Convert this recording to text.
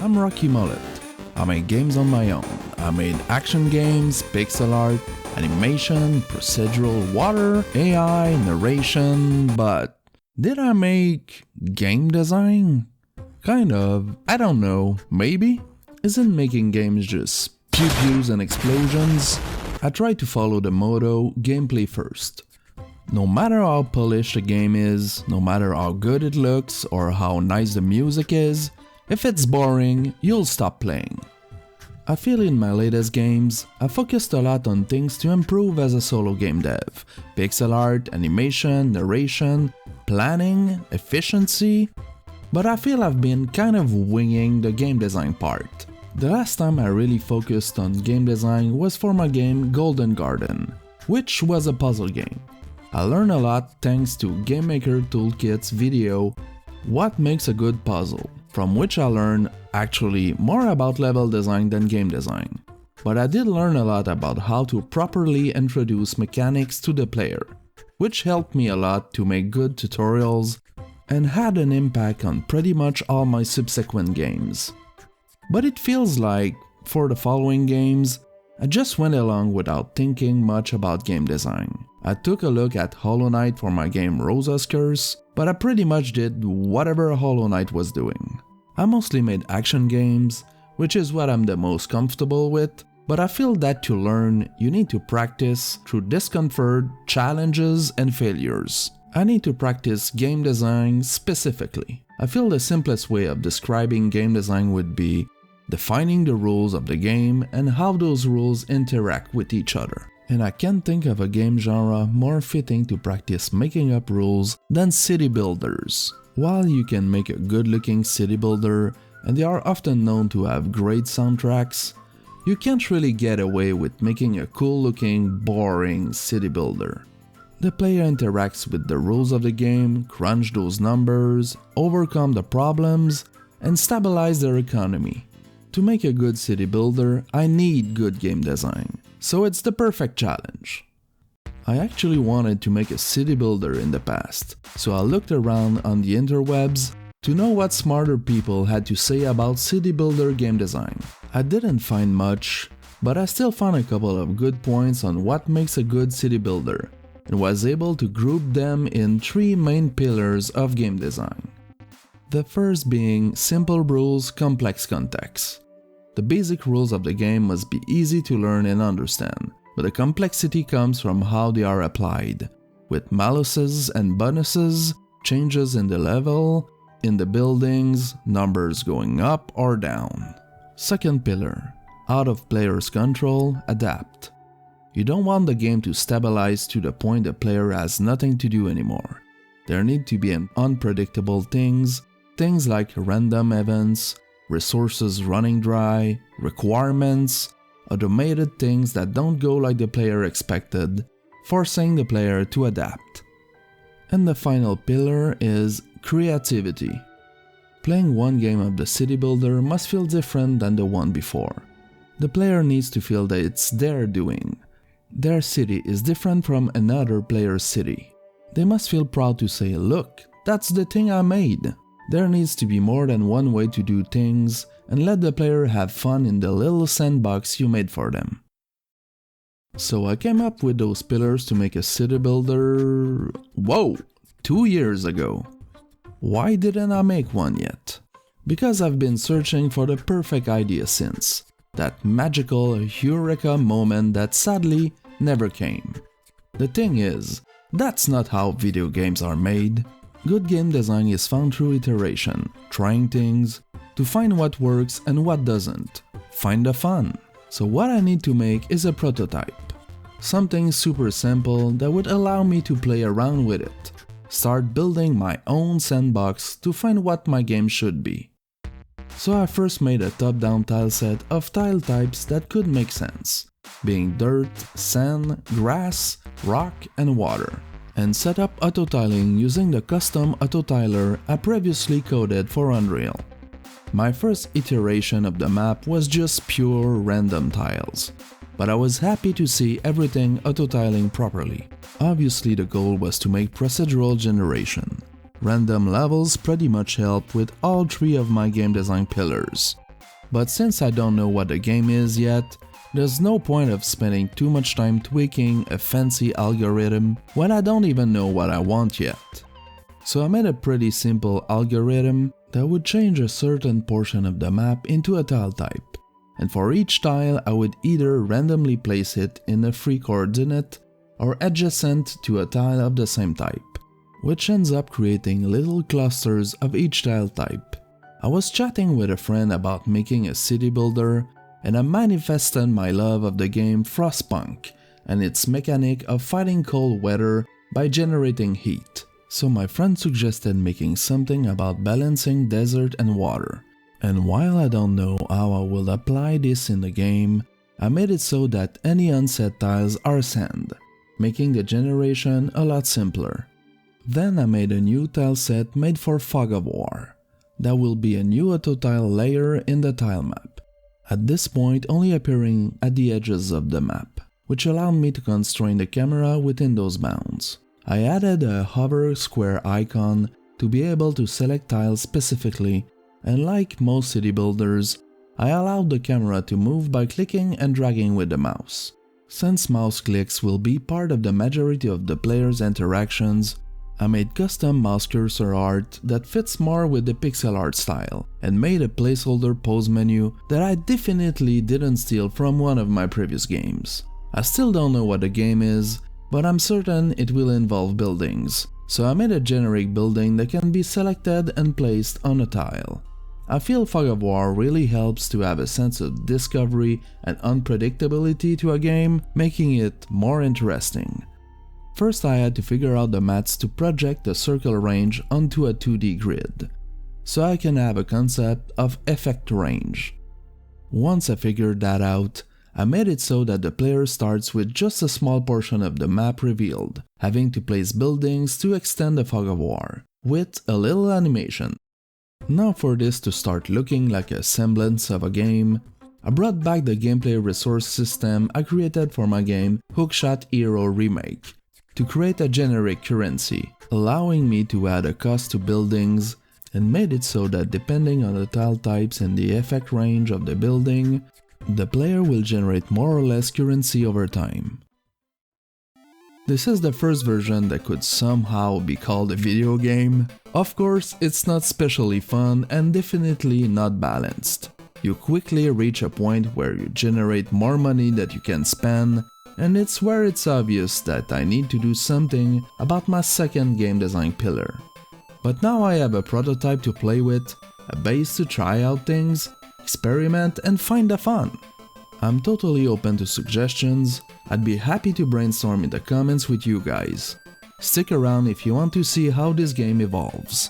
I'm Rocky Mullet. I make games on my own. I made action games, pixel art, animation, procedural, water, AI, narration, but did I make game design? Kind of. I don't know. Maybe? Isn't making games just pew-pews and explosions? I try to follow the motto, gameplay first. No matter how polished a game is, no matter how good it looks or how nice the music is, if it's boring, you'll stop playing. I feel in my latest games, I focused a lot on things to improve as a solo game dev. Pixel art, animation, narration, planning, efficiency, but I feel I've been kind of winging the game design part. The last time I really focused on game design was for my game Golden Garden, which was a puzzle game. I learned a lot thanks to Game Maker Toolkit's video, What Makes a Good Puzzle, from which I learned actually more about level design than game design. But I did learn a lot about how to properly introduce mechanics to the player, which helped me a lot to make good tutorials and had an impact on pretty much all my subsequent games. But it feels like, for the following games, I just went along without thinking much about game design. I took a look at Hollow Knight for my game Rosa's Curse, but I pretty much did whatever Hollow Knight was doing. I mostly made action games, which is what I'm the most comfortable with, but I feel that to learn, you need to practice through discomfort, challenges, and failures. I need to practice game design specifically. I feel the simplest way of describing game design would be defining the rules of the game and how those rules interact with each other. And I can't think of a game genre more fitting to practice making up rules than city builders. While you can make a good-looking city builder, and they are often known to have great soundtracks, you can't really get away with making a cool-looking, boring city builder. The player interacts with the rules of the game, crunch those numbers, overcome the problems, and stabilize their economy. To make a good city builder, I need good game design, so it's the perfect challenge. I actually wanted to make a city builder in the past, so I looked around on the interwebs to know what smarter people had to say about city builder game design. I didn't find much, but I still found a couple of good points on what makes a good city builder, and was able to group them in 3 main pillars of game design. The first being simple rules, complex context. The basic rules of the game must be easy to learn and understand, but the complexity comes from how they are applied, with maluses and bonuses, changes in the level, in the buildings, numbers going up or down. Second pillar, out of player's control, adapt. You don't want the game to stabilize to the point the player has nothing to do anymore. There need to be unpredictable things like random events, resources running dry, requirements, automated things that don't go like the player expected, forcing the player to adapt. And the final pillar is creativity. Playing one game of the city builder must feel different than the one before. The player needs to feel that it's their doing. Their city is different from another player's city. They must feel proud to say, "Look, that's the thing I made." There needs to be more than one way to do things, and let the player have fun in the little sandbox you made for them. So I came up with those pillars to make a city builder... 2 years ago. Why didn't I make one yet? Because I've been searching for the perfect idea since. That magical eureka moment that sadly never came. The thing is, that's not how video games are made. Good game design is found through iteration, trying things, to find what works and what doesn't. Find the fun. So what I need to make is a prototype. Something super simple that would allow me to play around with it. Start building my own sandbox to find what my game should be. So I first made a top-down tile set of tile types that could make sense, being dirt, sand, grass, rock, and water, and set up auto-tiling using the custom auto-tiler I previously coded for Unreal. My first iteration of the map was just pure random tiles, but I was happy to see everything auto-tiling properly. Obviously the goal was to make procedural generation. Random levels pretty much help with all 3 of my game design pillars. But since I don't know what the game is yet, there's no point of spending too much time tweaking a fancy algorithm when I don't even know what I want yet. So I made a pretty simple algorithm that would change a certain portion of the map into a tile type, and for each tile I would either randomly place it in a free coordinate or adjacent to a tile of the same type, which ends up creating little clusters of each tile type. I was chatting with a friend about making a Citybuilder, and I manifested my love of the game Frostpunk and its mechanic of fighting cold weather by generating heat. So my friend suggested making something about balancing desert and water. And while I don't know how I will apply this in the game, I made it so that any unset tiles are sand, making the generation a lot simpler. Then I made a new tile set made for Fog of War. That will be a new auto tile layer in the tile map, at this point only appearing at the edges of the map, which allowed me to constrain the camera within those bounds. I added a hover square icon to be able to select tiles specifically, and like most city builders, I allowed the camera to move by clicking and dragging with the mouse. Since mouse clicks will be part of the majority of the player's interactions, I made custom mouse cursor art that fits more with the pixel art style, and made a placeholder pose menu that I definitely didn't steal from one of my previous games. I still don't know what the game is, but I'm certain it will involve buildings, so I made a generic building that can be selected and placed on a tile. I feel Fog of War really helps to have a sense of discovery and unpredictability to a game, making it more interesting. First I had to figure out the maths to project the circle range onto a 2D grid, so I can have a concept of effect range. Once I figured that out, I made it so that the player starts with just a small portion of the map revealed, having to place buildings to extend the Fog of War, with a little animation. Now for this to start looking like a semblance of a game, I brought back the gameplay resource system I created for my game Hookshot Hero Remake, to create a generic currency, allowing me to add a cost to buildings, and made it so that depending on the tile types and the effect range of the building, the player will generate more or less currency over time. This is the first version that could somehow be called a video game. Of course, it's not especially fun and definitely not balanced. You quickly reach a point where you generate more money that you can spend, and it's where it's obvious that I need to do something about my second game design pillar. But now I have a prototype to play with, a base to try out things, experiment and find the fun. I'm totally open to suggestions. I'd be happy to brainstorm in the comments with you guys. Stick around if you want to see how this game evolves.